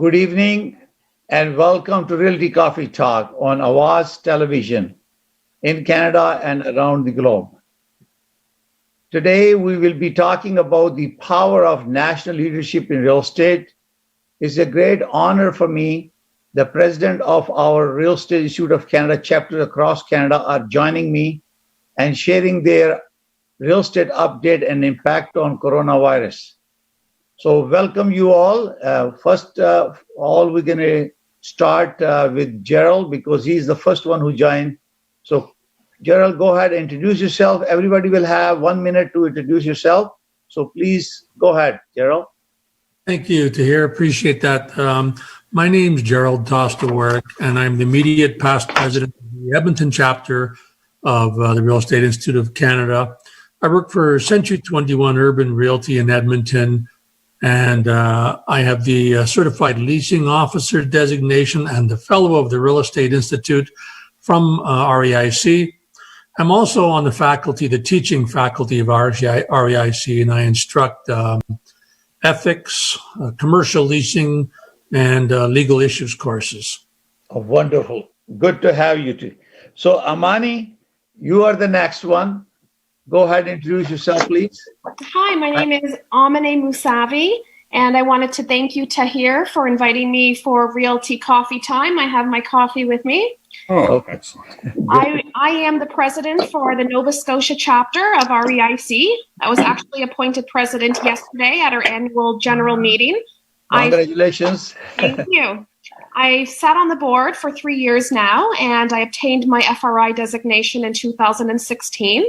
Good evening and welcome to Realty Coffee Talk on Awaz Television in Canada and around the globe. Today we will be talking about the power of national leadership in real estate. It's a great honor for me. The president of our Real Estate Institute of Canada chapters across Canada are joining me and sharing their real estate update and impact on coronavirus. So welcome you all. First of all, we're going to start with Gerald because he's the first one who joined. So Gerald, go ahead and introduce yourself. Everybody will have 1 minute to introduce yourself. So please go ahead, Gerald. Thank you, Tahir. Appreciate that. My name's Gerald Tostowaryk, and I'm the immediate past president of the Edmonton chapter of the Real Estate Institute of Canada. I work for Century 21 Urban Realty in Edmonton, and I have the Certified Leasing Officer designation and the Fellow of the Real Estate Institute from REIC. I'm also on the faculty, the teaching faculty of REIC, and I instruct ethics, commercial leasing, and legal issues courses. Oh, wonderful. Good to have you too. So Amanee, you are the next one. Go ahead and introduce yourself, please. Hi, my name is Amanee Mousavi, and I wanted to thank you, Tahir, for inviting me for Realty Coffee Time. I have my coffee with me. Oh, excellent. I am the president for the Nova Scotia chapter of REIC. I was actually appointed president yesterday at our annual general meeting. Congratulations. Thank you. I sat on the board for 3 years now, and I obtained my FRI designation in 2016.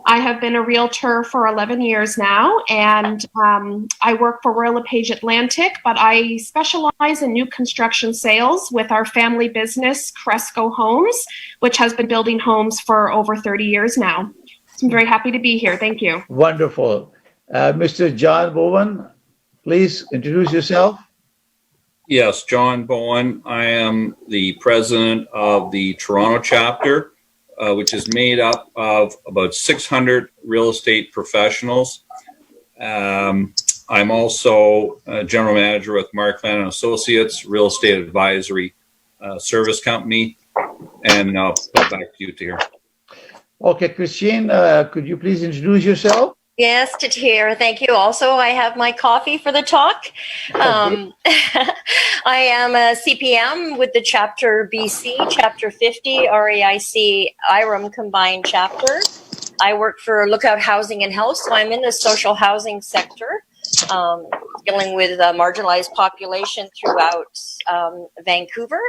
I have been a realtor for 11 years now, and I work for Royal LePage Atlantic, but I specialize in new construction sales with our family business, CRES Homes, which has been building homes for over 30 years now. So I'm very happy to be here. Thank you. Wonderful. Mr. John Bowen, please introduce yourself. Yes, John Bowen. I am the president of the Toronto chapter, which is made up of about 600 real estate professionals. I'm also a general manager with Markland and Associates, real estate advisory service company. And I'll put back to you, Tahir. Okay, Christine, could you please introduce yourself? Yes, Tahir, thank you. Also, I have my coffee for the talk. I am a CPM with the Chapter BC, Chapter 50, REIC, IREM combined chapter. I work for Lookout Housing and Health, so I'm in the social housing sector, dealing with a marginalized population throughout Vancouver.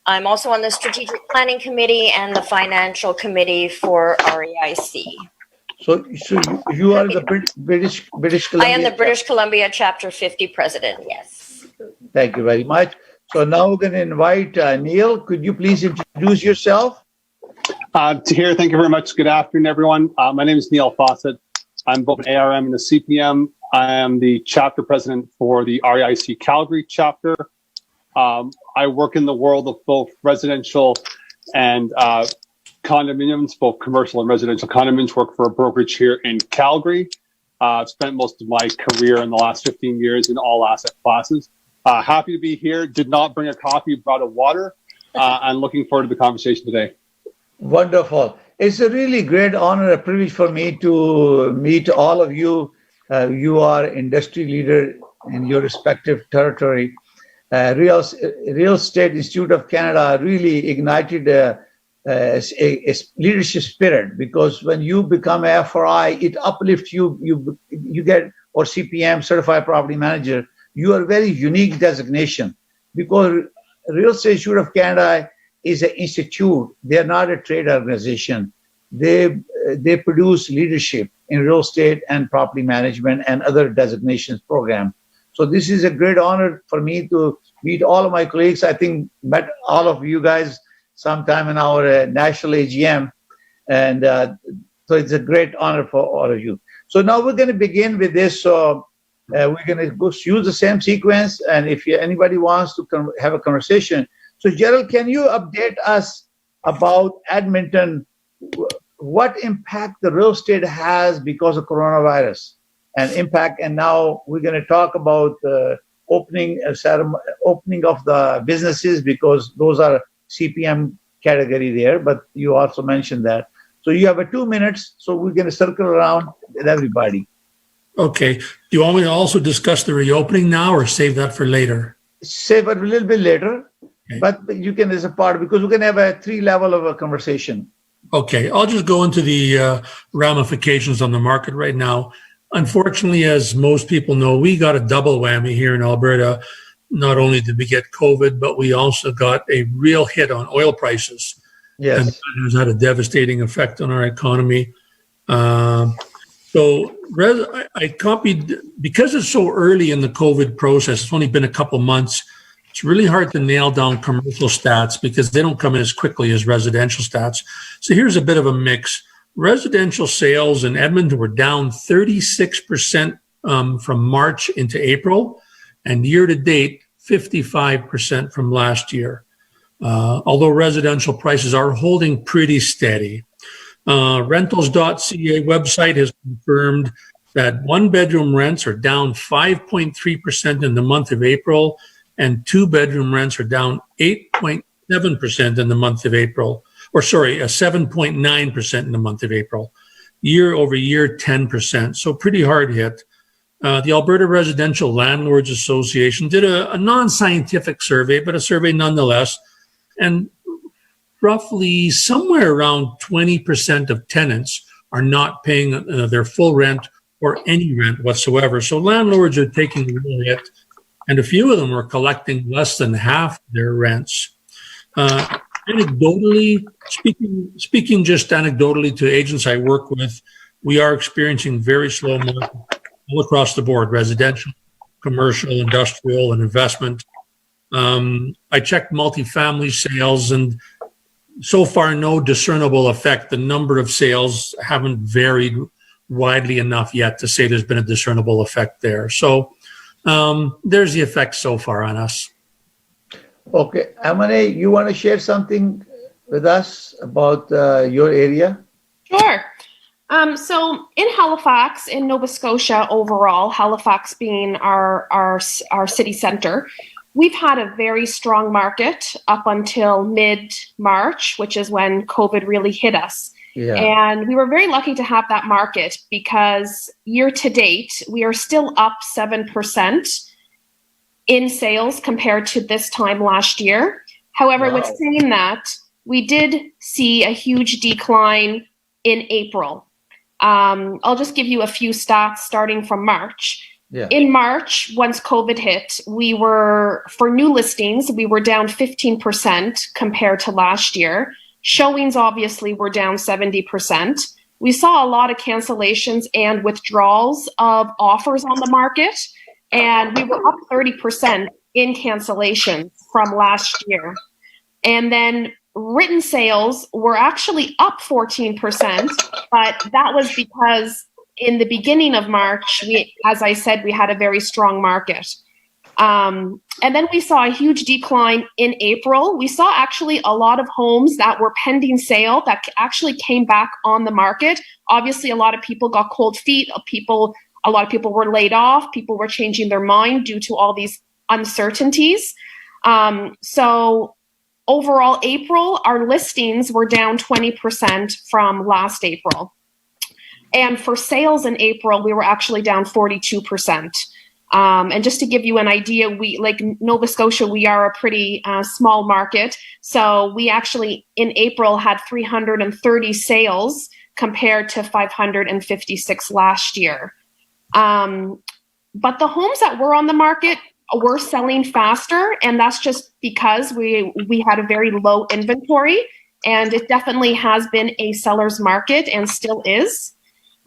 I'm also on the Strategic Planning Committee and the Financial Committee for REIC. So you are the British Columbia. I am the British Columbia Chapter 50 president, yes. Thank you very much. So now we're going to invite Neil. Could you please introduce yourself? Tahir, thank you very much. Good afternoon, everyone. My name is Neil Fawcett. I'm both an ARM and a CPM. I am the chapter president for the REIC Calgary chapter. I work in the world of both residential and condominiums, both commercial and residential condominiums. Work for a brokerage here in Calgary. I've spent most of my career in the last 15 years in all asset classes. Happy to be here. Did not bring a coffee, brought a water. I'm looking forward to the conversation today. Wonderful. It's a really great honor, a privilege for me to meet all of you. You are industry leader in your respective territory. Real Estate Institute of Canada really ignited a leadership spirit, because when you become a FRI, it uplifts you. You get, or CPM, Certified Property Manager. You are a very unique designation, because Real Estate Institute of Canada is an institute. They are not a trade organization. They produce leadership in real estate and property management and other designations program. So this is a great honor for me to meet all of my colleagues. I think met all of you guys sometime in our national AGM. And so it's a great honor for all of you. So now we're going to begin with this. So we're going to go use the same sequence. And if anybody wants to have a conversation. So Gerald, can you update us about Edmonton? What impact the real estate has because of coronavirus and impact? And now we're going to talk about opening of the businesses, because those are CPM category there, but you also mentioned that. So you have 2 minutes, so we're going to circle around with everybody. Okay. Do you want me to also discuss the reopening now or save that for later? Save it a little bit later, Okay. but you can as a part, because we're going to have a 3 level of a conversation. Okay. I'll just go into the ramifications on the market right now. Unfortunately, as most people know, we got a double whammy here in Alberta. Not only did we get COVID, but we also got a real hit on oil prices. Yes. And that has had a devastating effect on our economy. I copied, because it's so early in the COVID process, it's only been a couple months, it's really hard to nail down commercial stats because they don't come in as quickly as residential stats. So here's a bit of a mix. Residential sales in Edmonton were down 36% from March into April, and year to date, 55% from last year. Although residential prices are holding pretty steady. Rentals.ca website has confirmed that 1-bedroom rents are down 5.3% in the month of April, and 2-bedroom rents are down 8.7% in the month of April. 7.9% in the month of April. Year over year, 10%. So pretty hard hit. The Alberta Residential Landlords Association did a non-scientific survey, but a survey nonetheless. And roughly somewhere around 20% of tenants are not paying their full rent or any rent whatsoever. So landlords are taking the real hit, and a few of them are collecting less than half their rents. Anecdotally, speaking just anecdotally to agents I work with, we are experiencing very slow market all across the board, residential, commercial, industrial, and investment. I checked multifamily sales, and so far no discernible effect. The number of sales haven't varied widely enough yet to say there's been a discernible effect there. So there's the effect so far on us. Okay, Amanee, you want to share something with us about your area? Sure. So in Halifax, in Nova Scotia overall, Halifax being our city center, we've had a very strong market up until mid-March, which is when COVID really hit us. Yeah. And we were very lucky to have that market because year to date, we are still up 7% in sales compared to this time last year. However, Wow. with saying that, we did see a huge decline in April. I'll just give you a few stats starting from March. Yeah. In March, once COVID hit, for new listings, we were down 15% compared to last year. Showings obviously were down 70%. We saw a lot of cancellations and withdrawals of offers on the market, and we were up 30% in cancellations from last year. And then written sales were actually up 14%, but that was because in the beginning of March, as I said, we had a very strong market. And then we saw a huge decline in April. We saw actually a lot of homes that were pending sale that actually came back on the market. Obviously, a lot of people got cold feet. A lot of people were laid off. People were changing their mind due to all these uncertainties. So overall, April, our listings were down 20% from last April. And for sales in April, we were actually down 42%. And just to give you an idea, like Nova Scotia, we are a pretty small market. So we actually, in April, had 330 sales compared to 556 last year. But the homes that were on the market were selling faster, and that's just because we had a very low inventory, and it definitely has been a seller's market and still is.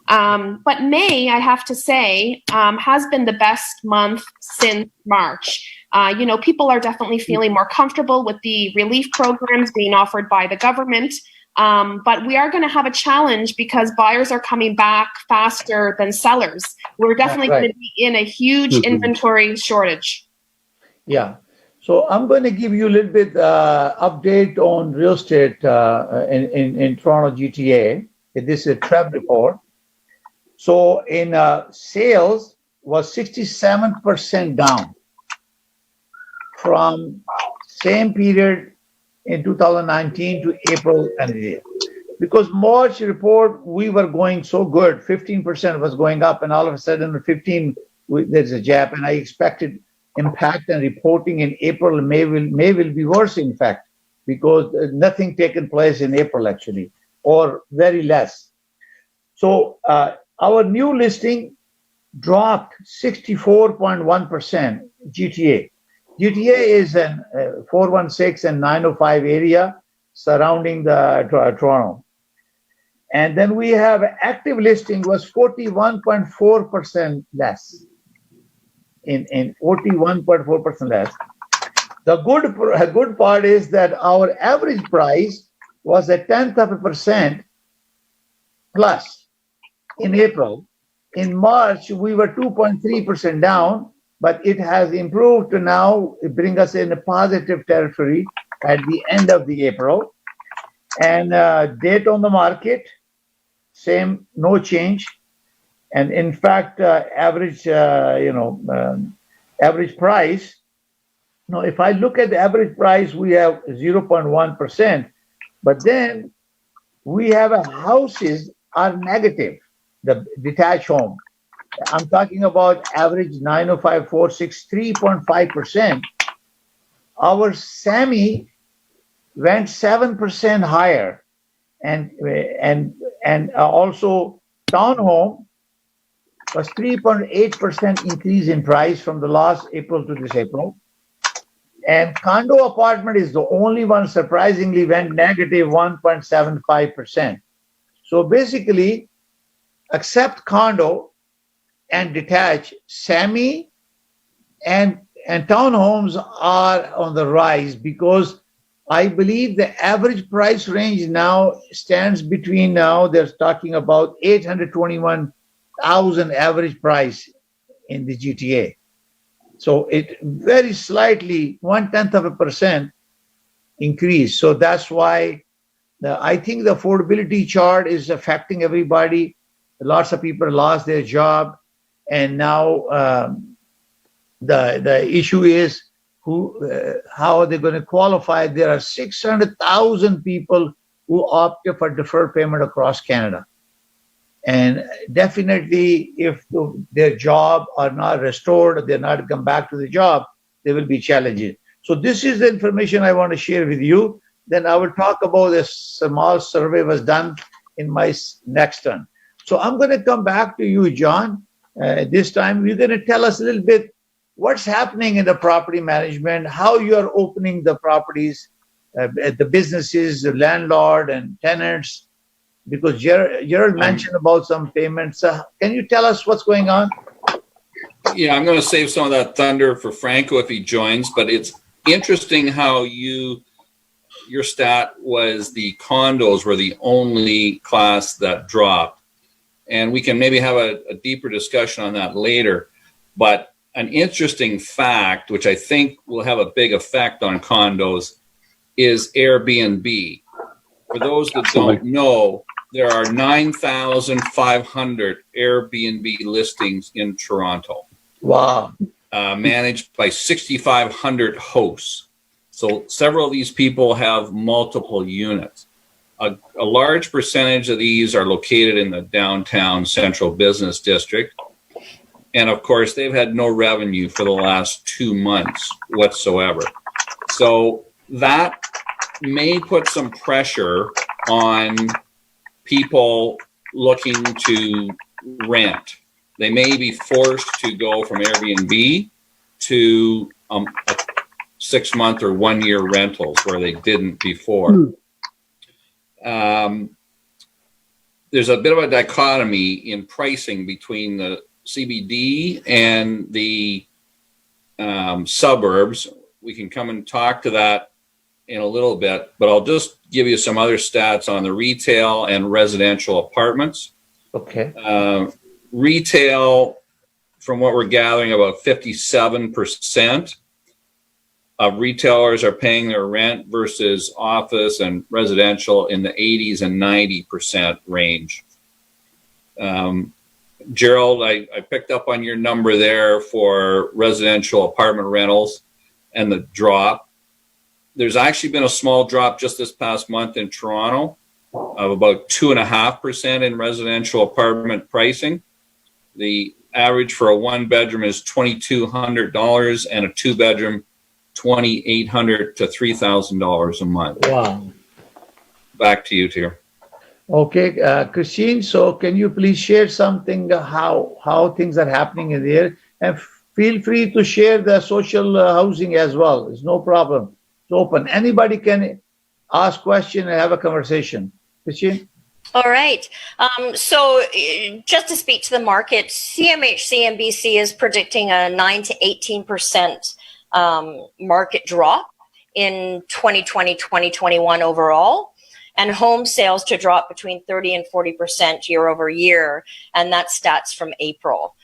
But May, I have to say, has been the best month since March. People are definitely feeling more comfortable with the relief programs being offered by the government. But we are going to have a challenge because buyers are coming back faster than sellers. We're definitely going to be in a huge inventory shortage. Yeah. So I'm going to give you a little bit update on real estate in Toronto GTA. This is a TREB report. So in sales was 67% down. from same period in 2019 to April and May. Because March report, we were going so good, 15% was going up, and all of a sudden 15, there's a gap, and I expected impact and reporting in April and May will be worse, in fact, because nothing taken place in April actually, or very less. So our new listing dropped 64.1% GTA. GTA is an 416 and 905 area surrounding the Toronto. And then we have active listing was 41.4% less. In 41.4% less. The good part is that our average price was 0.1% plus in April. In March, we were 2.3% down, but it has improved to now bring us in a positive territory at the end of the April. And date on the market, same, no change. And in fact, average price. Now, if I look at the average price, we have 0.1%, but then we have houses are negative, the detached home. I'm talking about average 90546, 3.5%. Our SAMI went 7% higher, and also townhome was 3.8% increase in price from the last April to this April. And condo apartment is the only one surprisingly went negative 1.75%. So basically, except condo and detached, SAMI and townhomes are on the rise, because I believe the average price range now stands between, now they're talking about 821,000 average price in the GTA. So it very slightly 0.1% increase. So that's why I think the affordability chart is affecting everybody. Lots of people lost their job, and now the issue is how are they going to qualify? There are 600,000 people who opted for deferred payment across Canada. And definitely, if their job are not restored, they're not come back to the job, there will be challenges. So this is the information I want to share with you. Then I will talk about a small survey was done in my next turn. So I'm going to come back to you, John. This time, you're going to tell us a little bit what's happening in the property management, how you are opening the properties, the businesses, the landlord and tenants, because Gerald mentioned about some payments. Can you tell us what's going on? Yeah, I'm going to save some of that thunder for Franco if he joins, but it's interesting how your stat was the condos were the only class that dropped. And we can maybe have a deeper discussion on that later. But an interesting fact, which I think will have a big effect on condos, is Airbnb. For those that don't know, there are 9,500 Airbnb listings in Toronto. Wow. Managed by 6,500 hosts. So several of these people have multiple units. A large percentage of these are located in the downtown central business district. And of course, they've had no revenue for the last 2 months whatsoever. So that may put some pressure on people looking to rent. They may be forced to go from Airbnb to 6 month or 1 year rentals where they didn't before. There's a bit of a dichotomy in pricing between the CBD and the suburbs. We can come and talk to that in a little bit, but I'll just give you some other stats on the retail and residential apartments. Okay. Retail, from what we're gathering, about 57% of retailers are paying their rent versus office and residential in the 80s and 90% range. Gerald, I picked up on your number there for residential apartment rentals. and the drop. There's actually been a small drop just this past month in Toronto of about 2.5% in residential apartment pricing. The average for a one-bedroom is $2,200 and a two-bedroom $2,800 to $3,000 a month. Wow. Back to you, Tahir. Okay, Christine, so can you please share something, how things are happening in there? And feel free to share the social housing as well. It's no problem. It's open. Anybody can ask question and have a conversation. Christine? All right. So just to speak to the market, CMHC and BC is predicting a 9 to 18% market drop in 2020, 2021 overall, and home sales to drop between 30 and 40% year over year. And that's stats from April.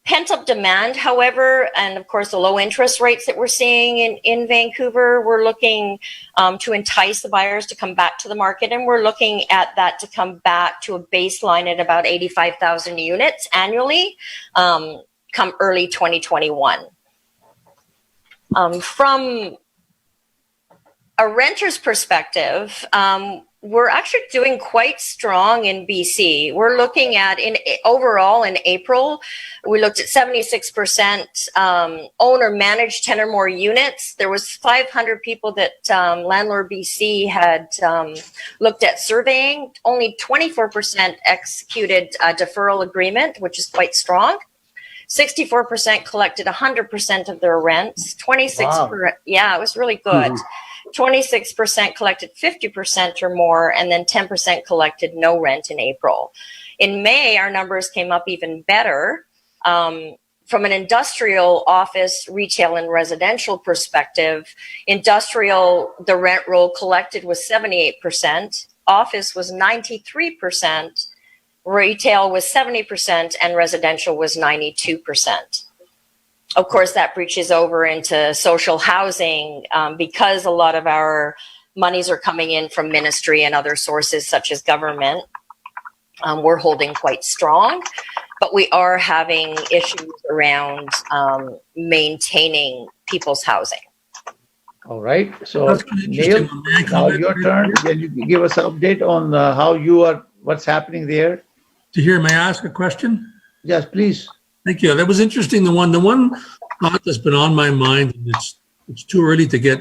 Pent-up demand, however, and of course the low interest rates that we're seeing in Vancouver, we're looking to entice the buyers to come back to the market, and we're looking at that to come back to a baseline at about 85,000 units annually come early 2021. From a renter's perspective, we're actually doing quite strong in BC. We're looking at overall in April, we looked at 76% owner managed 10 or more units. There was 500 people that Landlord BC had looked at surveying. Only 24% executed a deferral agreement, which is quite strong. 64% collected 100% of their rents. 26%, yeah, it was really good. 26% collected 50% or more, and then 10% collected no rent in April. In May, our numbers came up even better. From an industrial, office, retail, and residential perspective, industrial, the rent roll collected was 78%, office was 93%, retail was 70%, and residential was 92%. Of course, that breaches over into social housing because a lot of our monies are coming in from ministry and other sources such as government. We're holding quite strong, but we are having issues around maintaining people's housing. All right. So, That's kind of Neil, interesting. May I now comment? your turn. Can you give us an update on what's happening there? Tahir, may I ask a question? Yes, please. Thank you. That was interesting. The one thought that's been on my mind, and it's too early to get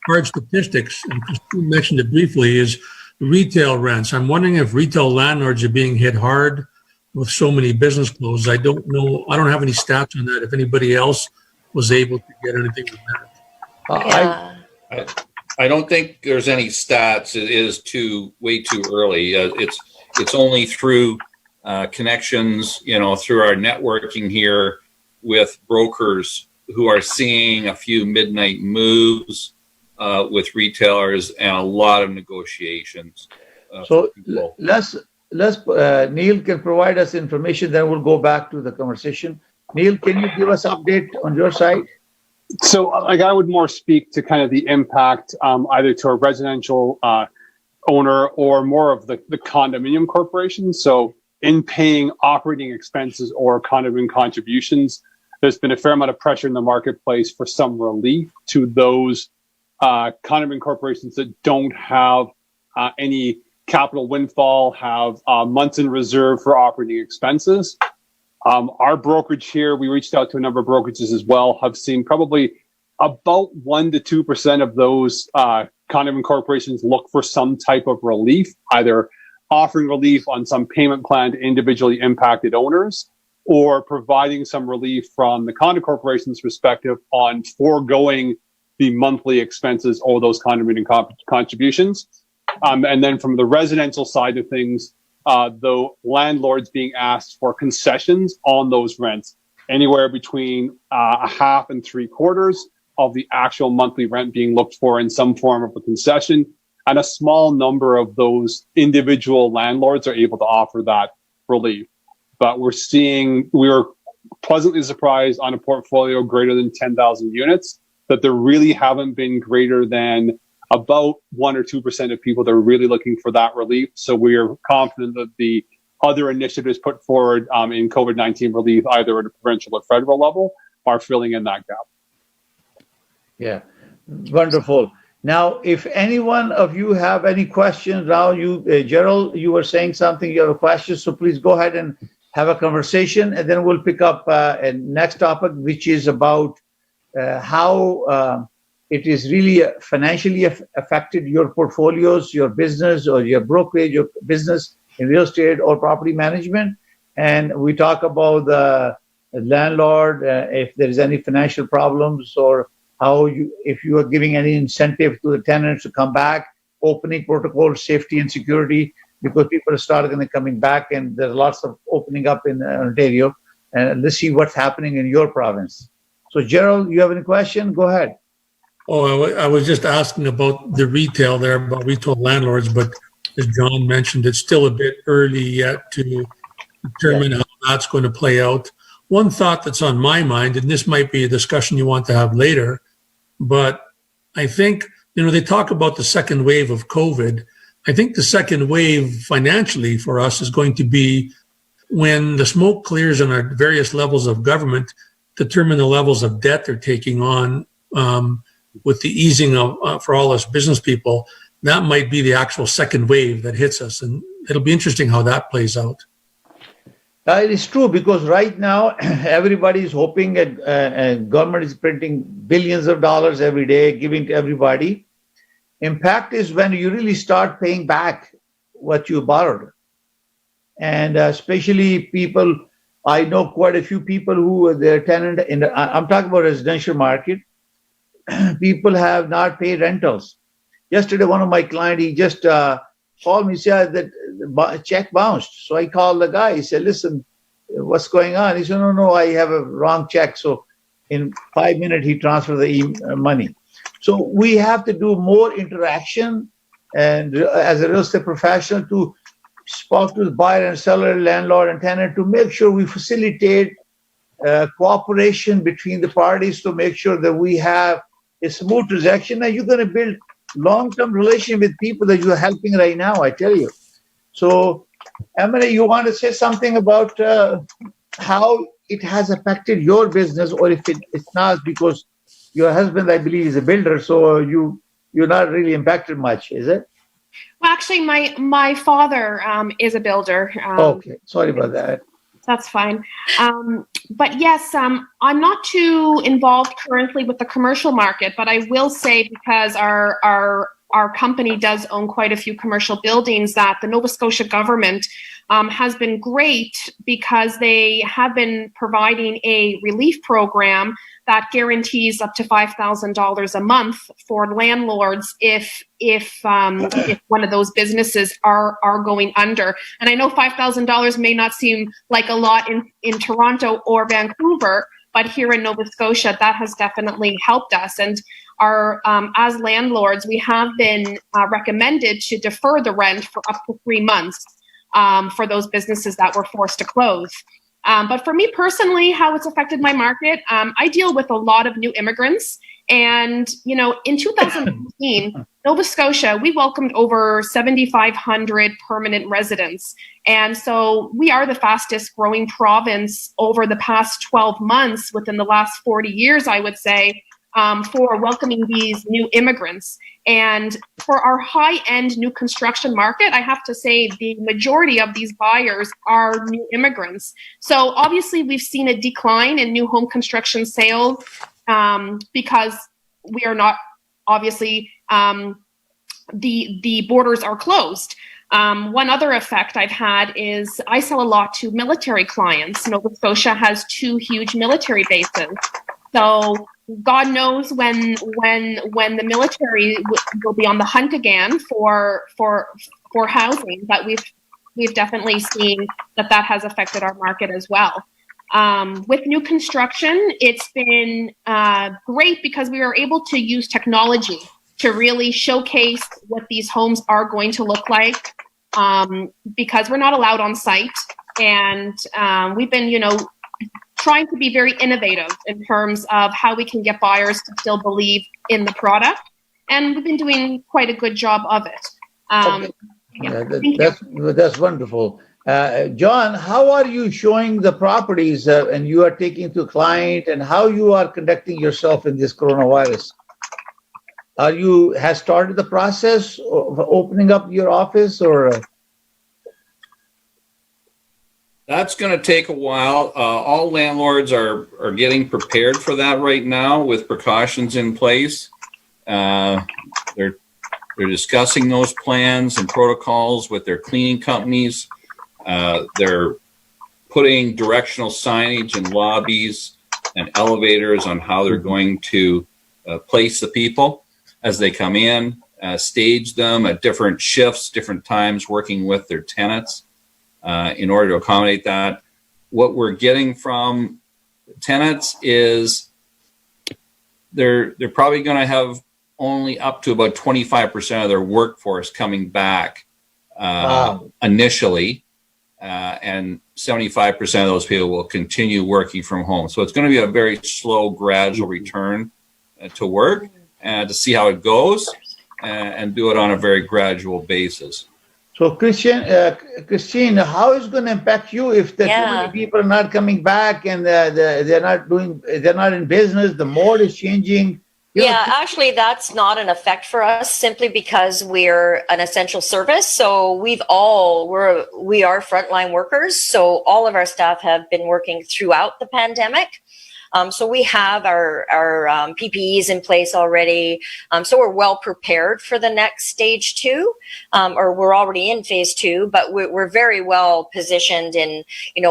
hard statistics, and Christine mentioned it briefly, is retail rents. I'm wondering if retail landlords are being hit hard with so many business closures. I don't know. I don't have any stats on that. If anybody else was able to get anything with that. I don't think there's any stats. It is way too early. It's only through connections, through our networking here with brokers who are seeing a few midnight moves with retailers and a lot of negotiations. So let's Neil can provide us information, then we'll go back to the conversation. Neil, can you give us update on your side? So I would more speak to kind of the impact either to a residential owner or more of the condominium corporation. So in paying operating expenses or condominium contributions, there's been a fair amount of pressure in the marketplace for some relief to those condominium corporations that don't have any capital windfall, have months in reserve for operating expenses. Our brokerage here, we reached out to a number of brokerages as well, have seen probably about 1 to 2% of those condominium corporations look for some type of relief, either offering relief on some payment plan to individually impacted owners, or providing some relief from the condo corporation's perspective on foregoing the monthly expenses or those condominium contributions. And then from the residential side of things, the landlords being asked for concessions on those rents, anywhere between a half and 3/4 of the actual monthly rent being looked for in some form of a concession. And a small number of those individual landlords are able to offer that relief. But we were pleasantly surprised on a portfolio greater than 10,000 units that there really haven't been greater than about 1 or 2% of people that are really looking for that relief. So we are confident that the other initiatives put forward in COVID-19 relief, either at a provincial or federal level, are filling in that gap. Yeah, wonderful. Now, if any one of you have any questions, now Gerald, you were saying something, you have a question, so please go ahead and have a conversation, and then we'll pick up a next topic, which is about how it is really financially affected your portfolios, your business, or your brokerage, your business in real estate or property management. And we talk about the landlord, if there is any financial problems, or how if you are giving any incentive to the tenants to come back, opening protocol, safety and security, because people are starting coming back, and there's lots of opening up in Ontario. And let's see what's happening in your province. So, Gerald, you have any question? Go ahead. Oh, I was just asking about the retail there, about retail landlords, but as John mentioned, it's still a bit early yet to determine how that's going to play out. One thought that's on my mind, and this might be a discussion you want to have later, but I think, they talk about the second wave of COVID. I think the second wave financially for us is going to be when the smoke clears and our various levels of government determine the levels of debt they're taking on with the easing of for all us business people. That might be the actual second wave that hits us, and it'll be interesting how that plays out. It is true, because right now everybody is hoping that government is printing billions of dollars every day, giving to everybody. Impact is when you really start paying back what you borrowed. And especially people, I know quite a few people who are their tenant I'm talking about residential market. People have not paid rentals. Yesterday, one of my clients, he just called me, said that the check bounced. So I called the guy. He said, listen, what's going on? He said, no, I have a wrong check. So in 5 minutes, he transferred the money. So we have to do more interaction, and as a real estate professional, to speak to the buyer and seller, landlord and tenant, to make sure we facilitate cooperation between the parties, to make sure that we have a smooth transaction. Now you're going to build long-term relation with people that you're helping right now, I tell you. So, Amanee, you want to say something about how it has affected your business, or if it's not, because your husband, I believe, is a builder, so you're not really impacted much, is it? Well, actually, my father is a builder. Okay, sorry about that. That's fine. But yes, I'm not too involved currently with the commercial market, but I will say, because our company does own quite a few commercial buildings, that the Nova Scotia government has been great, because they have been providing a relief program that guarantees up to $5,000 a month for landlords if one of those businesses are going under. And I know $5,000 may not seem like a lot in Toronto or Vancouver, but here in Nova Scotia, that has definitely helped us. And our as landlords, we have been recommended to defer the rent for up to 3 months for those businesses that were forced to close. But for me personally, how it's affected my market, I deal with a lot of new immigrants. And, in 2019, Nova Scotia, we welcomed over 7,500 permanent residents. And so we are the fastest growing province over the past 12 months, within the last 40 years, I would say, for welcoming these new immigrants. And for our high-end new construction market, I have to say the majority of these buyers are new immigrants. So obviously we've seen a decline in new home construction sales because we are not, obviously, the borders are closed. One other effect I've had is I sell a lot to military clients. Nova Scotia has 2 huge military bases. So God knows when the military will be on the hunt again for housing, but we've definitely seen that has affected our market as well. With new construction, it's been great, because we were able to use technology to really showcase what these homes are going to look like, because we're not allowed on site, and we've been, trying to be very innovative in terms of how we can get buyers to still believe in the product, and we've been doing quite a good job of it. Okay. That's wonderful. John, how are you showing the properties and you are taking to client, and how you are conducting yourself in this coronavirus? Has started the process of opening up your office, or? That's going to take a while. All landlords are getting prepared for that right now with precautions in place. They're discussing those plans and protocols with their cleaning companies. They're putting directional signage in lobbies and elevators on how they're going to place the people as they come in, stage them at different shifts, different times, working with their tenants in order to accommodate that. What we're getting from tenants is they're probably going to have only up to about 25% of their workforce coming back initially, and 75% of those people will continue working from home. So it's going to be a very slow, gradual return to work to see how it goes and do it on a very gradual basis. So, Christine, how is it going to impact you if too many people are not coming back and they're not in business? The mode is changing. Actually, that's not an effect for us simply because we're an essential service. So we are frontline workers. So all of our staff have been working throughout the pandemic. So we have our PPEs in place already. So we're well prepared for the next stage 2, or we're already in phase 2, but we're very well positioned in,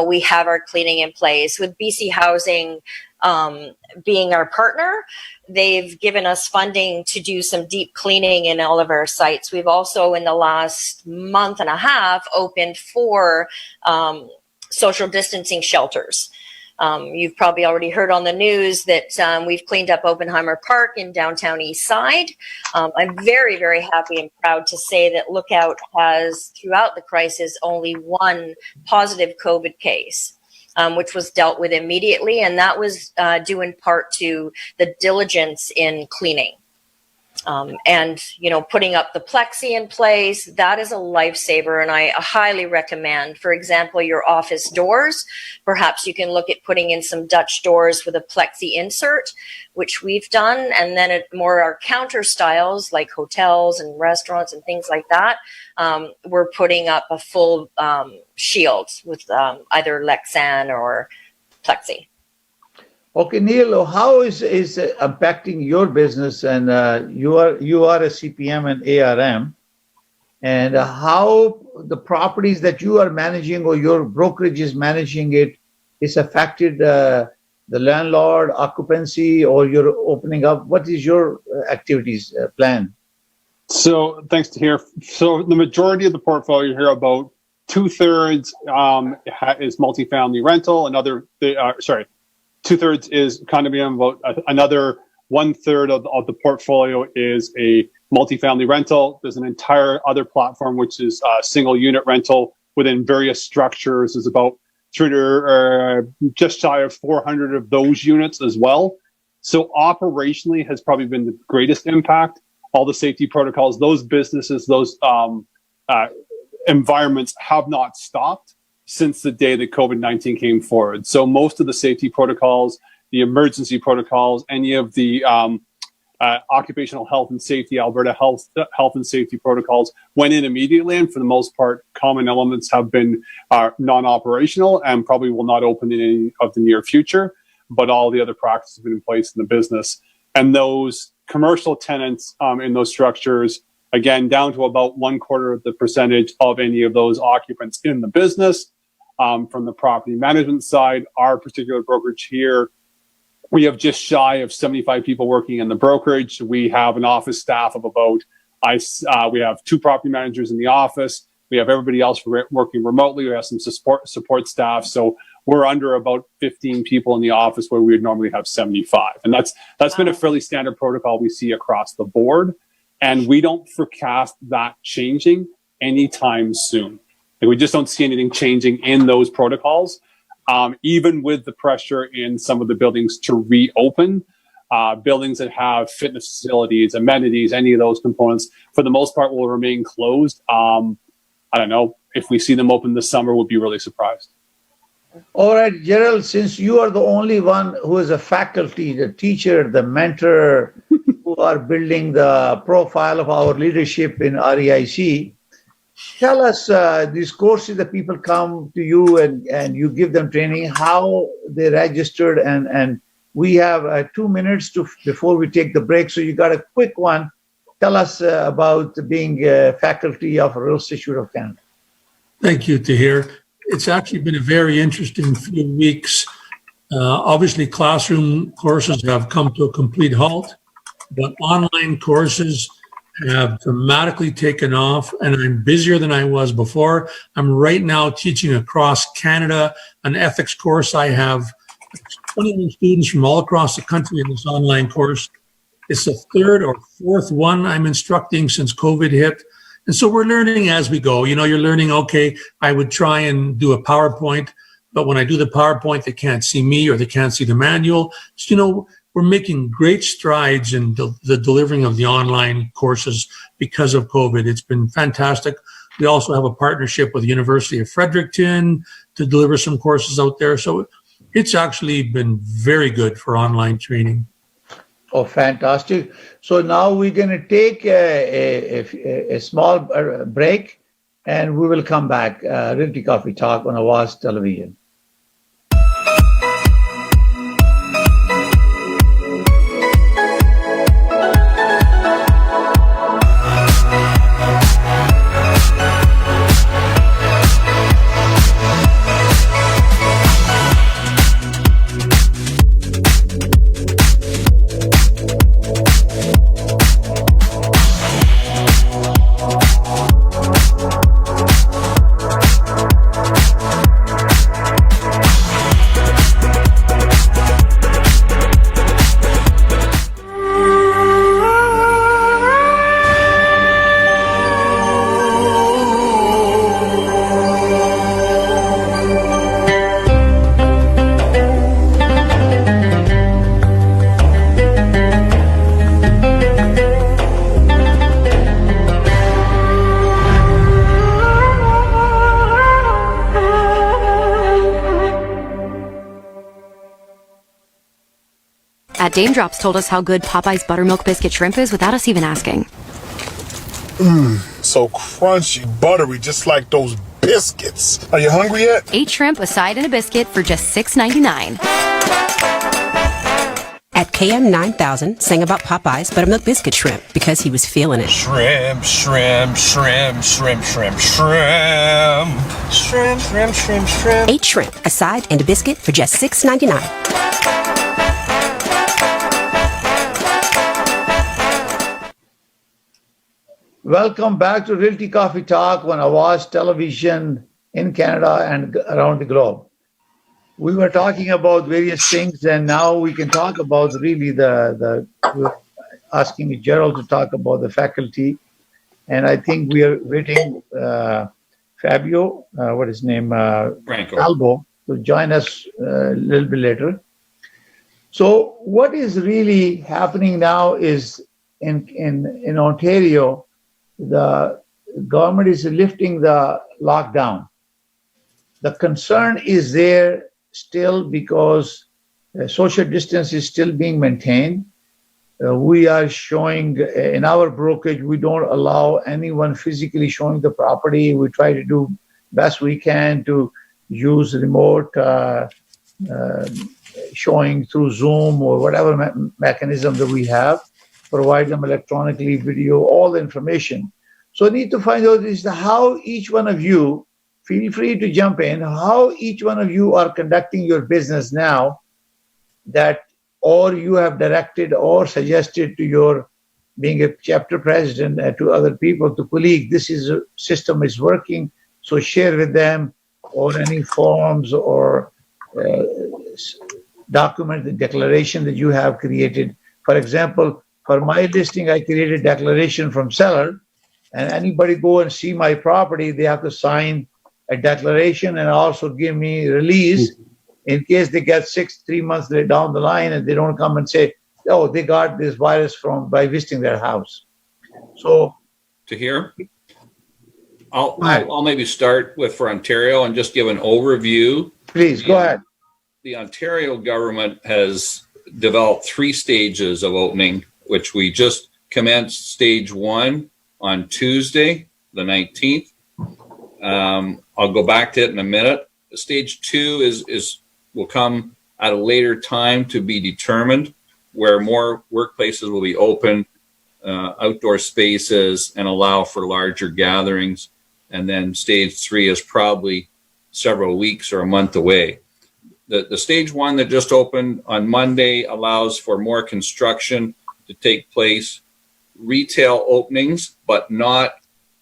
we have our cleaning in place with BC Housing being our partner. They've given us funding to do some deep cleaning in all of our sites. We've also, in the last month and a half, opened 4 social distancing shelters. You've probably already heard on the news that we've cleaned up Oppenheimer Park in downtown East Side. I'm very, very happy and proud to say that Lookout has, throughout the crisis, only 1 positive COVID case, which was dealt with immediately. And that was due in part to the diligence in cleaning. And, putting up the plexi in place, that is a lifesaver. And I highly recommend, for example, your office doors. Perhaps you can look at putting in some Dutch doors with a plexi insert, which we've done. And then more our counter styles like hotels and restaurants and things like that. We're putting up a full shield with either Lexan or plexi. Okay, Neil, how is impacting your business? And you are a CPM and ARM, and how the properties that you are managing or your brokerage is managing it is affected the landlord occupancy, or you're opening up. What is your activities plan? So thanks to Tahir. So the majority of the portfolio here, about 2/3 is multifamily rental. 2/3 is condominium. About another 1/3 of the portfolio is a multifamily rental. There's an entire other platform which is single unit rental within various structures. There's about 300, just shy of 400 of those units as well. So operationally has probably been the greatest impact. All the safety protocols, those businesses, those environments have not stopped since the day that COVID-19 came forward. So most of the safety protocols, the emergency protocols, any of the occupational health and safety, Alberta health and safety protocols went in immediately. And for the most part, common elements have been non-operational and probably will not open in any of the near future. But all the other practices have been in place in the business. And those commercial tenants in those structures, again, down to about 1/4 of the percentage of any of those occupants in the business. From the property management side, our particular brokerage here, we have just shy of 75 people working in the brokerage. We have an office staff of about, we have 2 property managers in the office. We have everybody else working remotely. We have some support staff. So we're under about 15 people in the office where we would normally have 75. And that's been a fairly standard protocol we see across the board. And we don't forecast that changing anytime soon. We just don't see anything changing in those protocols, even with the pressure in some of the buildings to reopen. Buildings that have fitness facilities, amenities, any of those components, for the most part, will remain closed. if we see them open this summer, we'll be really surprised. All right, Gerald, since you are the only one who is a faculty, the teacher, the mentor, who are building the profile of our leadership in REIC, tell us these courses that people come to you and you give them training, how they registered, and we have 2 minutes before we take the break. So you got a quick one. Tell us about being a faculty of Real Estate Institute of Canada. Thank you, Tahir. It's actually been a very interesting few weeks. Obviously, classroom courses have come to a complete halt, but online courses have dramatically taken off, and I'm busier than I was before. I'm right now teaching across Canada an ethics course. I have 21 students from all across the country in this online course. It's the third or fourth one I'm instructing since COVID hit. And so we're learning as we go. You know, you're learning, okay, I would try and do a PowerPoint, but when I do the PowerPoint, they can't see me or they can't see the manual. So, you know, we're making great strides in the delivering of the online courses because of COVID. It's been fantastic. We also have a partnership with the University of Fredericton to deliver some courses out there. So it's actually been very good for online training. Oh, fantastic. So now we're going to take a small break and we will come back. Realty Coffee Talk on Awaz Television. Dame Drops told us how good Popeye's buttermilk biscuit shrimp is without us even asking. So crunchy, buttery, just like those biscuits. Are you hungry yet? 8 shrimp, a side, and a biscuit for just $6.99. At KM 9000 sang about Popeye's buttermilk biscuit shrimp because he was feeling it. Shrimp, shrimp, shrimp, shrimp, shrimp, shrimp. Shrimp, shrimp, shrimp, shrimp. 8 shrimp, a side, and a biscuit for just $6.99. Welcome back to Realty Coffee Talk on Awaz Television in Canada and around the globe. We were talking about various things, and now we can talk about really we're asking Gerald to talk about the faculty. And I think we are waiting Fabio, what is his name? Albo, to join us a little bit later. So what is really happening now is in Ontario, the government is lifting the lockdown. The concern is there still because social distance is still being maintained. We are showing in our brokerage, we don't allow anyone physically showing the property. We try to do best we can to use remote showing through Zoom or whatever mechanism that we have. Provide them electronically, video, all the information. So I need to find out is how each one of you, feel free to jump in, how each one of you are conducting your business now that, or you have directed or suggested to your being a chapter president to other people, to colleagues, this is a system is working, so share with them, or any forms or document, the declaration that you have created. For example, for my listing, I created a declaration from seller, and anybody go and see my property, they have to sign a declaration and also give me release in case they get 3 months down the line and they don't come and say, oh, they got this virus by visiting their house. So Tahir? I'll maybe start with for Ontario and just give an overview. Please, go ahead. The Ontario government has developed 3 stages of opening, which we just commenced stage 1 on Tuesday, the 19th. I'll go back to it in a minute. Stage 2 will come at a later time to be determined, where more workplaces will be open, outdoor spaces, and allow for larger gatherings. And then stage 3 is probably several weeks or a month away. The stage 1 that just opened on Monday allows for more construction to take place, retail openings, but not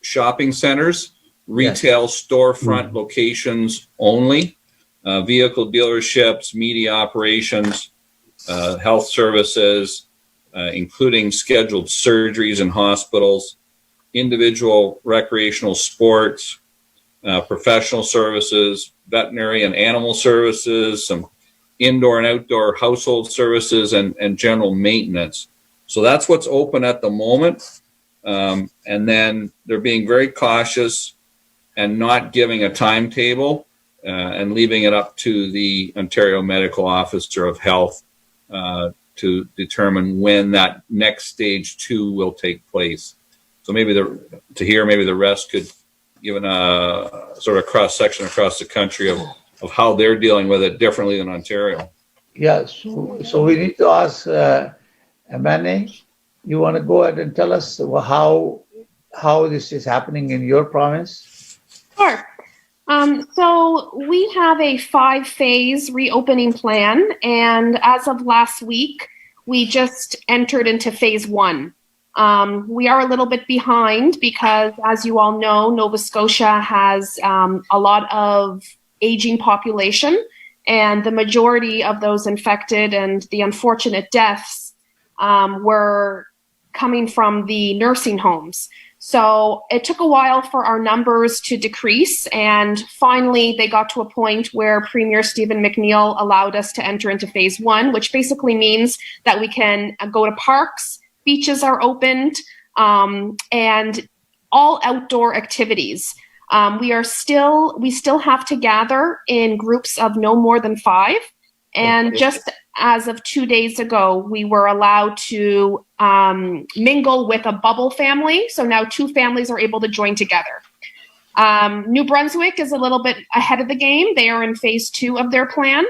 shopping centers, retail storefront locations only, vehicle dealerships, media operations, health services, including scheduled surgeries in hospitals, individual recreational sports, professional services, veterinary and animal services, some indoor and outdoor household services, and general maintenance. So that's what's open at the moment. And then they're being very cautious and not giving a timetable and leaving it up to the Ontario Medical Officer of Health to determine when that next stage 2 will take place. So maybe Tahir, maybe the rest could give a sort of cross section across the country of how they're dealing with it differently than Ontario. Yeah, so we need to ask Amanee, you want to go ahead and tell us how this is happening in your province? Sure. So we have a 5-phase reopening plan, and as of last week, we just entered into phase 1. We are a little bit behind because, as you all know, Nova Scotia has a lot of aging population, and the majority of those infected and the unfortunate deaths were coming from the nursing homes. So it took a while for our numbers to decrease, and finally they got to a point where Premier Stephen McNeil allowed us to enter into phase 1, which basically means that we can go to parks, beaches are opened, and all outdoor activities. We still have to gather in groups of no more than 5. And just as of 2 days ago, we were allowed to mingle with a bubble family. So now 2 families are able to join together. New Brunswick is a little bit ahead of the game. They are in phase 2 of their plan.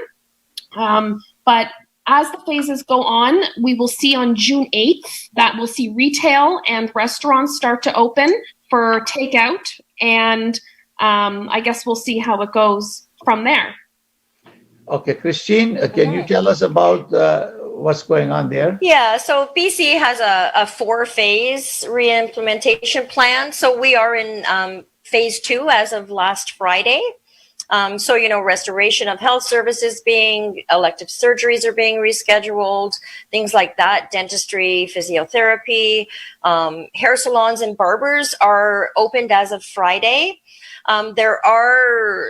But as the phases go on, we will see on June 8th that we'll see retail and restaurants start to open for takeout. And I guess we'll see how it goes from there. Okay, Christine, can you tell us about what's going on there? Yeah, so BC has a 4-phase re-implementation plan. So we are in phase 2 as of last Friday. So, restoration of health services elective surgeries are being rescheduled, things like that, dentistry, physiotherapy, hair salons and barbers are opened as of Friday. There are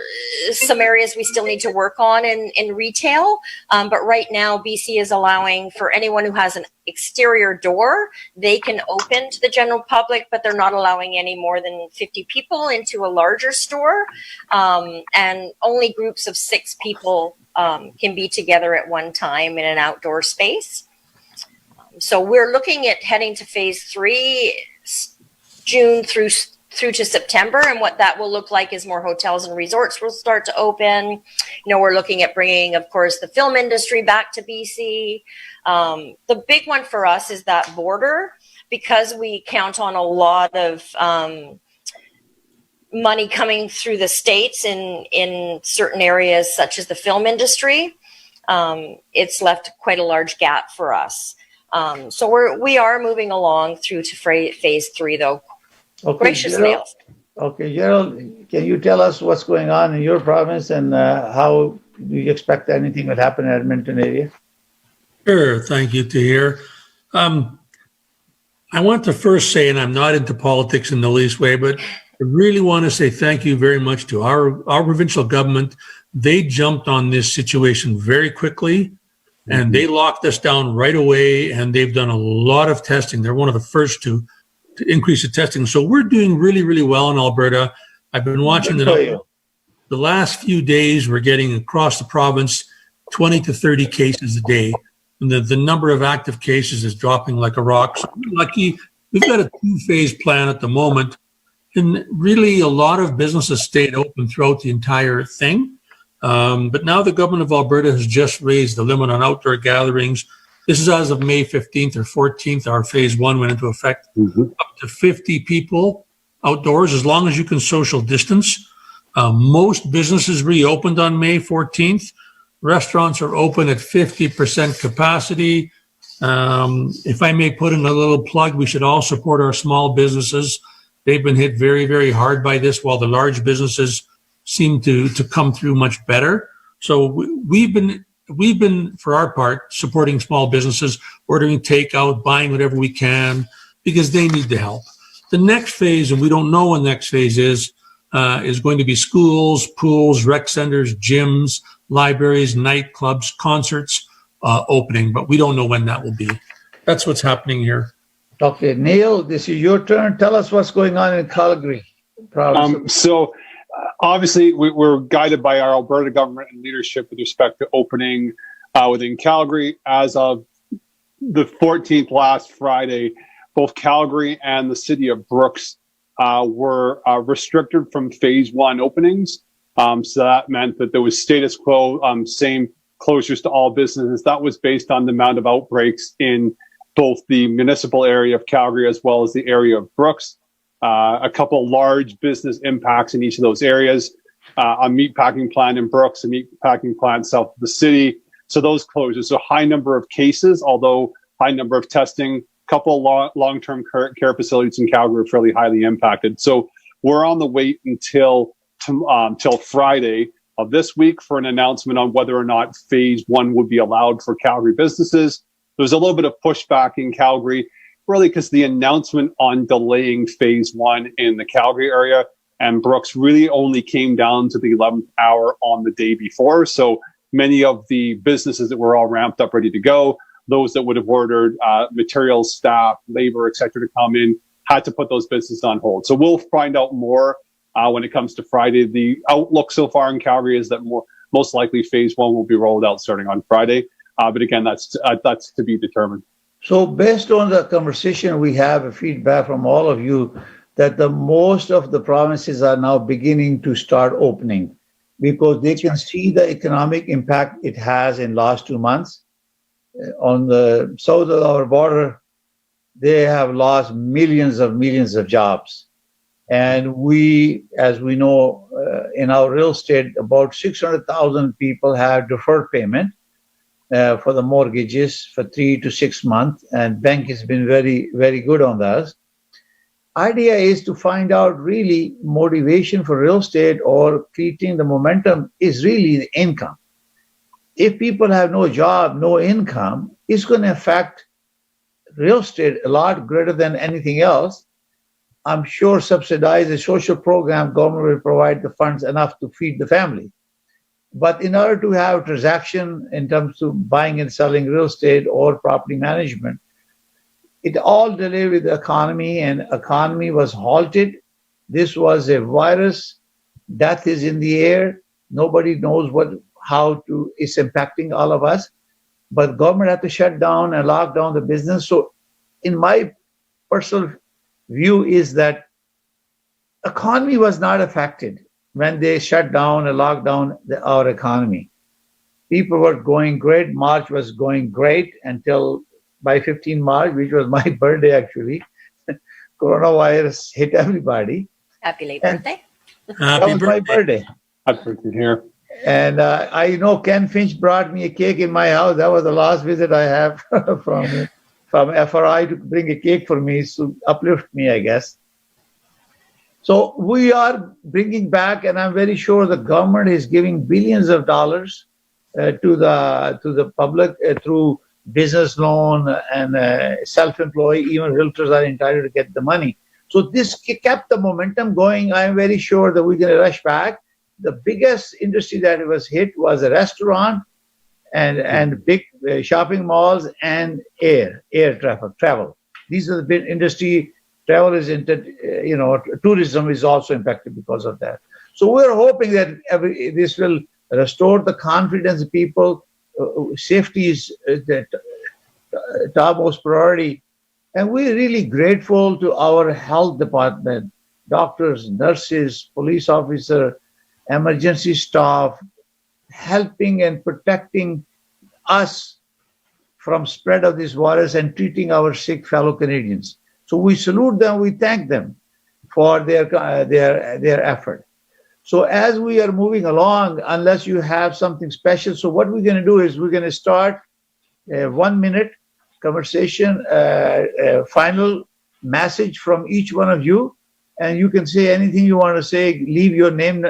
some areas we still need to work on in retail, but right now BC is allowing for anyone who has an exterior door, they can open to the general public, but they're not allowing any more than 50 people into a larger store, and only groups of 6 people can be together at one time in an outdoor space. So we're looking at heading to phase 3, June through to September, and what that will look like is more hotels and resorts will start to open. We're looking at bringing, of course, the film industry back to BC. The big one for us is that border, because we count on a lot of money coming through the States in certain areas, such as the film industry. It's left quite a large gap for us. So we are moving along through to phase 3, though. Okay, Gerald, can you tell us what's going on in your province and how do you expect anything will happen in Edmonton area? Sure, thank you, Tahir. I want to first say, and I'm not into politics in the least way, but I really want to say thank you very much to our provincial government. They jumped on this situation very quickly, and they locked us down right away, and they've done a lot of testing. They're one of the first to to increase the testing. So we're doing really, really well in Alberta. I've been watching the last few days. We're getting across the province 20 to 30 cases a day. And the number of active cases is dropping like a rock. So we're lucky. We've got a 2-phase plan at the moment. And really, a lot of businesses stayed open throughout the entire thing. But now the government of Alberta has just raised the limit on outdoor gatherings. This is as of May 15th or 14th. Our phase 1 went into effect. Up to 50 people outdoors, as long as you can social distance. Most businesses reopened on May 14th. Restaurants are open at 50% capacity. If I may put in a little plug, we should all support our small businesses. They've been hit very, very hard by this, while the large businesses seem to come through much better. So we've been, for our part, supporting small businesses, ordering takeout, buying whatever we can, because they need the help. The next phase, and we don't know when the next phase is going to be schools, pools, rec centers, gyms, libraries, nightclubs, concerts opening, but we don't know when that will be. That's what's happening here. Okay, Neil, this is your turn. Tell us what's going on in Calgary. So obviously, we're guided by our Alberta government and leadership with respect to opening within Calgary. As of the 14th, last Friday, both Calgary and the city of Brooks were restricted from phase 1 openings. So that meant that there was status quo, same closures to all businesses. That was based on the amount of outbreaks in both the municipal area of Calgary as well as the area of Brooks. A couple large business impacts in each of those areas. A meatpacking plant in Brooks, a meatpacking plant south of the city. So those closures. So high number of cases, although high number of testing. Couple long-term care facilities in Calgary are fairly highly impacted. So we're on the wait until Friday of this week for an announcement on whether or not phase 1 would be allowed for Calgary businesses. There's a little bit of pushback in Calgary, really because the announcement on delaying phase 1 in the Calgary area and Brooks really only came down to the 11th hour on the day before. So many of the businesses that were all ramped up, ready to go, those that would have ordered materials, staff, labor, et cetera, to come in, had to put those businesses on hold. So we'll find out more when it comes to Friday. The outlook so far in Calgary is that most likely phase 1 will be rolled out starting on Friday. But again, that's to be determined. So based on the conversation, we have a feedback from all of you that the most of the provinces are now beginning to start opening because they can see the economic impact it has in last 2 months. On the south of our border, they have lost millions of jobs. And we, as we know, in our real estate, about 600,000 people have deferred payment for the mortgages for 3 to 6 months. And bank has been very, very good on that. Idea is to find out really motivation for real estate or creating the momentum is really the income. If people have no job, no income, it's going to affect real estate a lot greater than anything else. I'm sure subsidize a social program, government will provide the funds enough to feed the family. But in order to have transaction in terms of buying and selling real estate or property management, it all delayed with the economy, and economy was halted. This was a virus. Death is in the air. Nobody knows it's impacting all of us. But government had to shut down and lock down the business. So in my personal view is that economy was not affected when they shut down and locked down our economy. People were going great. March was going great until by 15 March, which was my birthday actually. Coronavirus hit everybody. Happy late birthday. That was my birthday. Happy birthday here. And I know Ken Finch brought me a cake in my house. That was the last visit I have from FRI to bring a cake for me to uplift me, I guess. So we are bringing back, and I'm very sure the government is giving billions of dollars to the public through business loan and self-employed. Even realtors are entitled to get the money. So this kept the momentum going. I'm very sure that we're going to rush back. The biggest industry that was hit was a restaurant and big shopping malls and air travel. These are the big industry. travel is tourism is also impacted because of that. So we're hoping that this will restore the confidence of people. Safety is the topmost priority. And we're really grateful to our health department, doctors, nurses, police officer, emergency staff, helping and protecting us from spread of this virus and treating our sick fellow Canadians. So we salute them, we thank them for their effort. So as we are moving along, unless you have something special, so what we're going to do is we're going to start a 1 minute conversation, final message from each one of you, and you can say anything you want to say. Leave your name,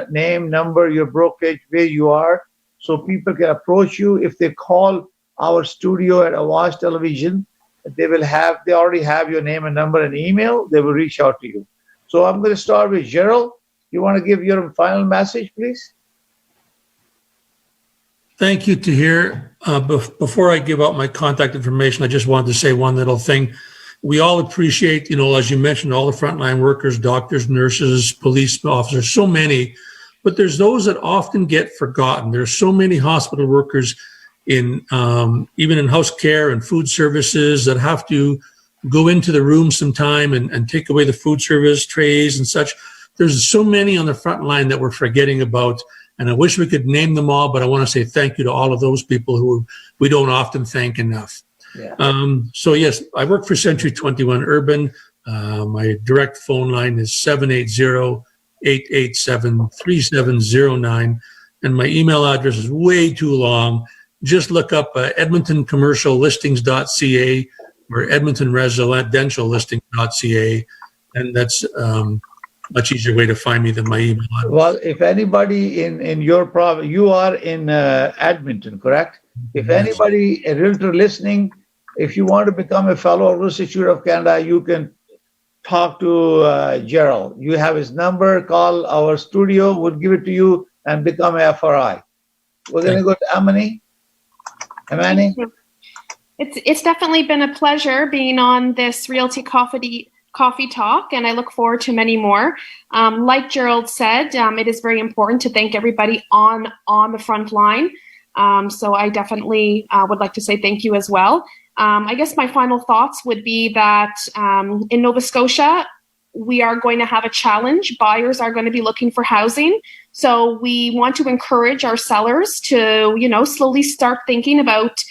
number, your brokerage, where you are, so people can approach you. If they call our studio at Awaaz Television, they already have your name and number and email. They will reach out to you. So I'm going to start with Gerald. You want to give your final message, please? Thank you, Tahir. Before I give out my contact information, I just wanted to say one little thing. We all appreciate, as you mentioned, all the frontline workers, doctors, nurses, police officers, so many, but there's those that often get forgotten. There's so many hospital workers in even in house care and food services that have to go into the room sometime and take away the food service trays and such. There's so many on the front line that we're forgetting about, and I wish we could name them all, but I want to say thank you to all of those people who we don't often thank enough. Yeah. So yes, I work for Century 21 Urban. My direct phone line is 780-887-3709, and my email address is way too long. Just look up edmontoncommerciallistings.ca or edmontonresidentiallistings.ca, and that's much easier way to find me than my email address. Well, if anybody in your province, you are in Edmonton, correct? If anybody, a realtor listening, if you want to become a fellow of the Institute of Canada, you can talk to Gerald. You have his number, call our studio, we'll give it to you and become a FRI. We're going to go to Amanee. Amanee? It's definitely been a pleasure being on this Realty Coffee Talk, and I look forward to many more. Like Gerald said, it is very important to thank everybody on the front line. So I definitely would like to say thank you as well. I guess my final thoughts would be that in Nova Scotia, we are going to have a challenge. Buyers are going to be looking for housing. So we want to encourage our sellers to, slowly start thinking about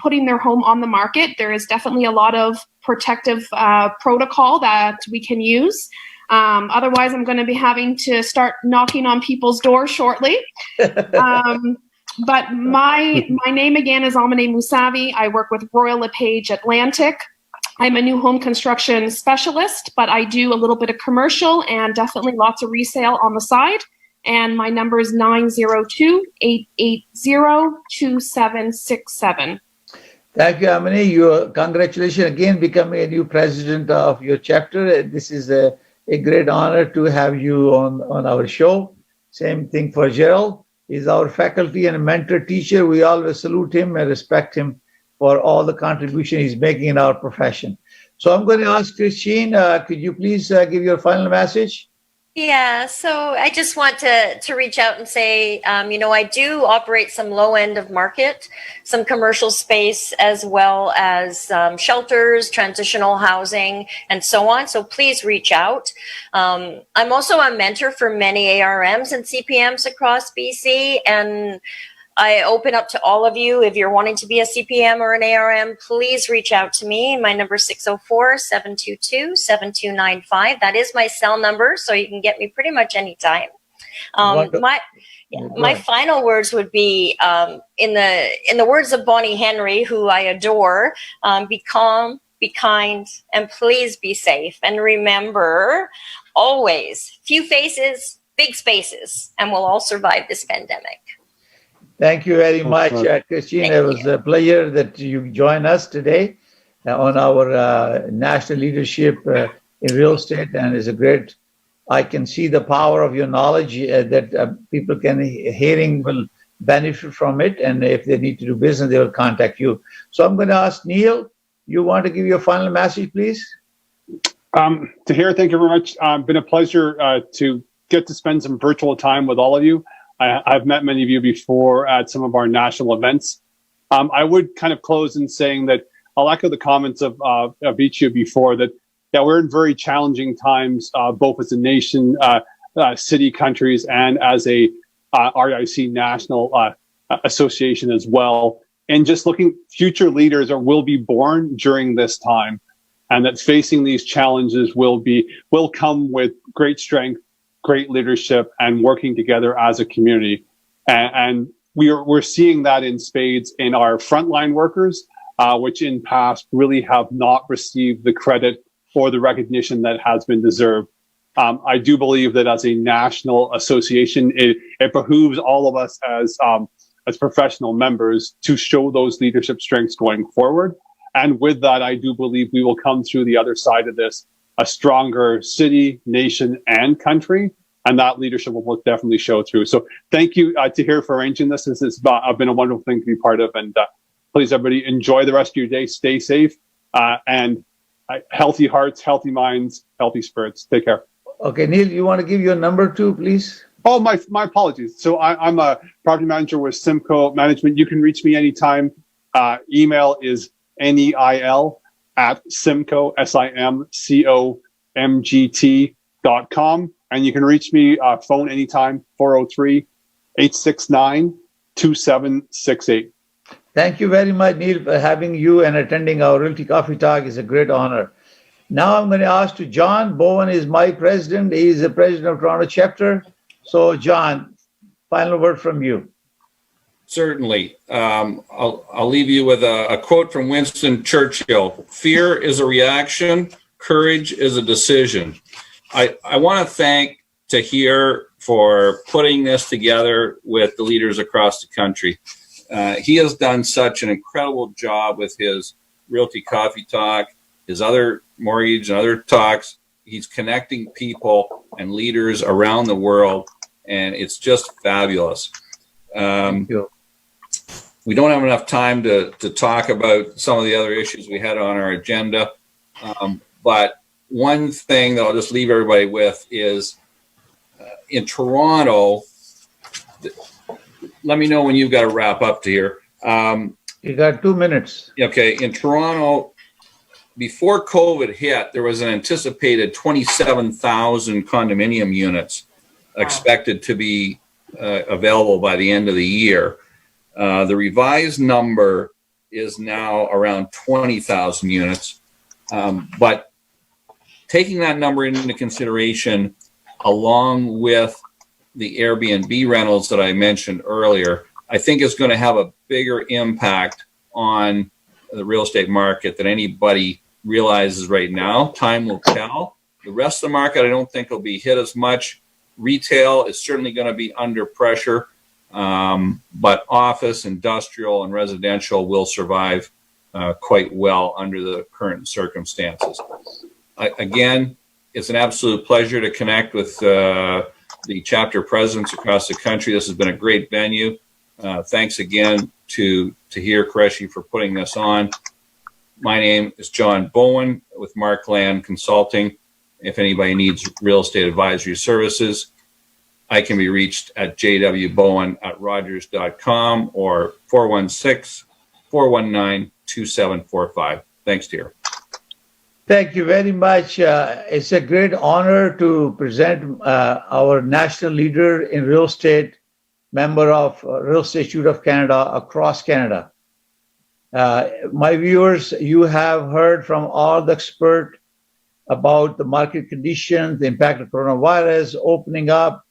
putting their home on the market. There is definitely a lot of protective protocol that we can use. Otherwise, I'm going to be having to start knocking on people's doors shortly. But my name again is Amanee Mousavi. I work with Royal LePage Atlantic. I'm a new home construction specialist, but I do a little bit of commercial and definitely lots of resale on the side. And my number is 902-880-2767. Thank you, Amanee. Congratulations again becoming a new president of your chapter. This is a great honor to have you on our show. Same thing for Gerald. He's our faculty and mentor teacher. We always salute him and respect him for all the contribution he's making in our profession. So I'm going to ask Christine, could you please give your final message? Yeah, so I just want to reach out and say, I do operate some low end of market, some commercial space, as well as shelters, transitional housing, and so on. So please reach out. I'm also a mentor for many ARMs and CPMs across BC, and I open up to all of you. If you're wanting to be a CPM or an ARM, please reach out to me. My number is 604-722-7295. That is my cell number, so you can get me pretty much anytime. My final words would be, in the words of Bonnie Henry, who I adore, be calm, be kind, and please be safe. And remember, always, few faces, big spaces, and we'll all survive this pandemic. Thank you very much, Christine. It was a pleasure that you joined us today on our national leadership in real estate, and it's a great. I can see the power of your knowledge that people hearing will benefit from it, and if they need to do business, they will contact you. So I'm going to ask Neil. You want to give your final message, please? Tahir, thank you very much. Been a pleasure to get to spend some virtual time with all of you. I've met many of you before at some of our national events. I would kind of close in saying that I'll echo the comments of each of you before that, we're in very challenging times, both as a nation, city, countries, and as a REIC national association as well. And just looking, future leaders will be born during this time, and that facing these challenges will come with great strength, great leadership, and working together as a community. And we're seeing that in spades in our frontline workers, which in past really have not received the credit or the recognition that has been deserved. I do believe that as a national association, it behooves all of us as professional members to show those leadership strengths going forward. And with that, I do believe we will come through the other side of this a stronger city, nation, and country. And that leadership will definitely show through. So thank you, Tahir, for arranging this. This has been a wonderful thing to be part of. And please, everybody, enjoy the rest of your day. Stay safe. And healthy hearts, healthy minds, healthy spirits. Take care. Okay, Neil, you want to give your number too, please? Oh, my apologies. So I'm a property manager with Simcoe Management. You can reach me anytime. Email is neil@simco, simcomgt.com. And you can reach me phone anytime, 403-869-2768. Thank you very much, Neil, for having you and attending our Realty Coffee Talk. Is a great honor. Now I'm going to ask to John. Bowen is my president. He is the president of Toronto chapter. So, John, final word from you. Certainly. I'll leave you with a quote from Winston Churchill. Fear is a reaction. Courage is a decision. I want to thank Tahir for putting this together with the leaders across the country. He has done such an incredible job with his Realty Coffee Talk, his other mortgage and other talks. He's connecting people and leaders around the world, and it's just fabulous. Thank you. We don't have enough time to talk about some of the other issues we had on our agenda, but one thing that I'll just leave everybody with is in Toronto, let me know when you've got to wrap up to here. You got 2 minutes. Okay. In Toronto, before COVID hit, there was an anticipated 27,000 condominium units expected to be available by the end of the year. The revised number is now around 20,000 units. But taking that number into consideration, along with the Airbnb rentals that I mentioned earlier, I think is going to have a bigger impact on the real estate market than anybody realizes right now. Time will tell. The rest of the market, I don't think will be hit as much. Retail is certainly going to be under pressure, but office, industrial, and residential will survive quite well under the current circumstances. Again, it's an absolute pleasure to connect with the chapter presidents across the country. This has been a great venue. Thanks again to Tahir Qureshi for putting this on. My name is John Bowen with Mark Land Consulting. If anybody needs real estate advisory services, I can be reached at jwbowen@rogers.com or 416-419-2745. Thanks, Tahir. Thank you very much. It's a great honor to present our national leader in real estate, member of Real Estate Institute of Canada across Canada. My viewers, you have heard from all the experts about the market conditions, the impact of coronavirus, opening up,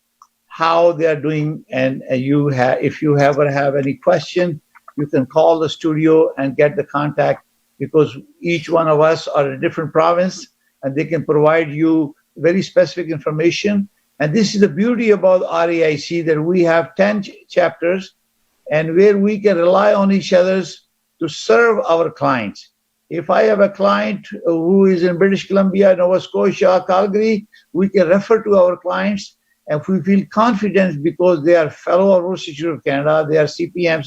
how they are doing. And if you ever have any question, you can call the studio and get the contact, because each one of us are in a different province and they can provide you very specific information. And this is the beauty about REIC, that we have 10 chapters and where we can rely on each other to serve our clients. If I have a client who is in British Columbia, Nova Scotia, Calgary, we can refer to our clients, and if we feel confident because they are fellow of Real Estate Institute of Canada, they are CPM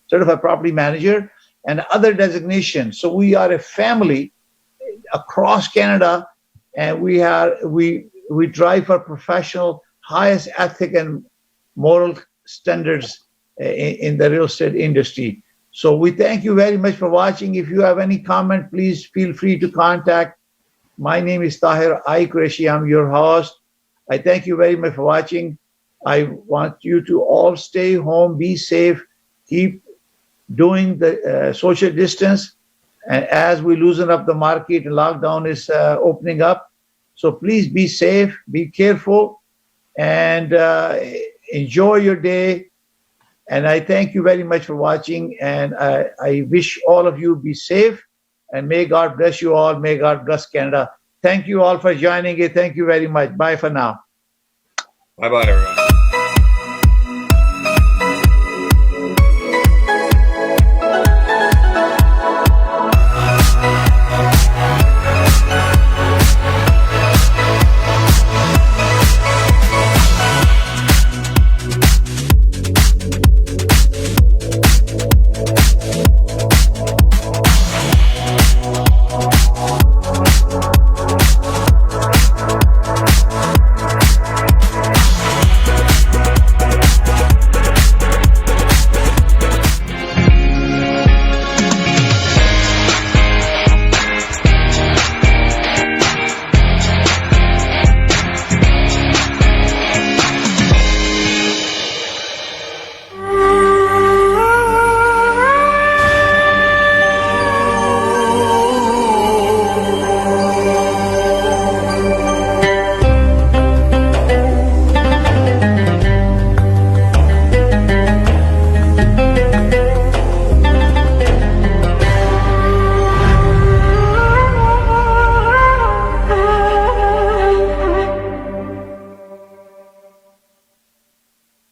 certified property manager, and other designations. So we are a family across Canada, and we drive for professional, highest ethic and moral standards in the real estate industry. So we thank you very much for watching. If you have any comment, please feel free to contact. My name is Tahir Qureshi. I'm your host. I thank you very much for watching. I want you to all stay home, be safe, keep doing the social distance. And as we loosen up the market, lockdown is opening up. So please be safe, be careful, and enjoy your day. And I thank you very much for watching. And I wish all of you be safe. And may God bless you all. May God bless Canada. Thank you all for joining it. Thank you very much. Bye for now. Bye-bye, everyone.